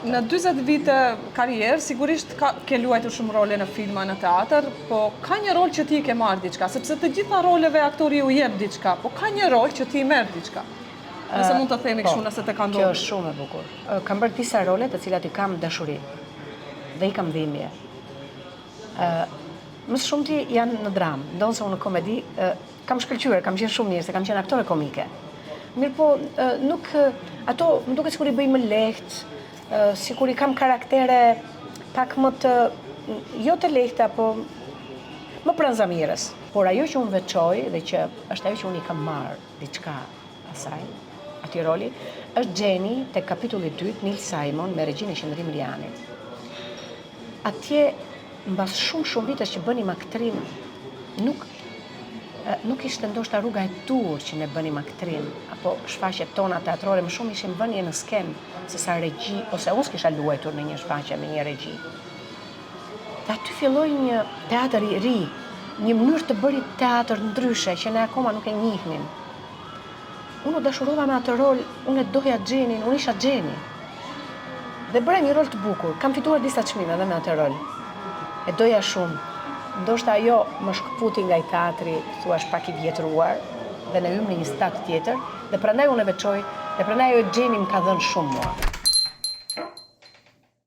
Në 40 vite karrierë, sigurisht ke luajtur shumë role në filma, në teatr, po ka një rol që ti ke marrë diçka, sepse të gjitha roleve aktori u jep diçka, po ka një rol që ti merr diçka. Nëse mund të themi kështu, nëse të ka ndodhur. Kjo është shumë e bukur. Kam bërë disa role të cilat i kam dashuri dhe i kam dhimbje. Më së shumti janë në dramë, ndonse unë në komedi kam shkëlqyer, kam qenë shumë mirë, se kam qenë aktore komike. Mirë po, nuk, ato më duket sikur i bëj më lehtë, sikur i kam karaktere pak më të, jo të lehta, po më pranë zamirës. Por ajo që unë veçoj dhe që është ajo që unë i kam marrë diçka asaj, atij roli, është Gjeni te kapitulli 2, Neil Simon me regjinë Qendrim Lianit. Atje, mbas shumë vitesh që bënim aktrim, nuk ishte ndoshta rruga e dur që ne bënim aktrim, apo shfaqjet tona teatrore, më shumë ishim vënie në skenë, se sa regji, ose unë s'kisha luajtur në një shfaqje me një regji. Dhe aty filloi një teatr i ri, një mënyrë të bërit teatr ndryshe, që ne akoma nuk e njihnim. Unë u dashurova me atë rol, unë e doja Gjenin, unë isha Gjeni. Dhe bëra një rol të bukur, kam fituar disa çmime edhe me atë rol. E doja shumë. Ndoshta ajo më shkëputi nga i teatri, thuash pak i vjetruar, dhe në hym në një stat tjetër, dhe prandaj unë e veçoj, dhe prandaj ajo Gjeni më ka dhënë shumë mua.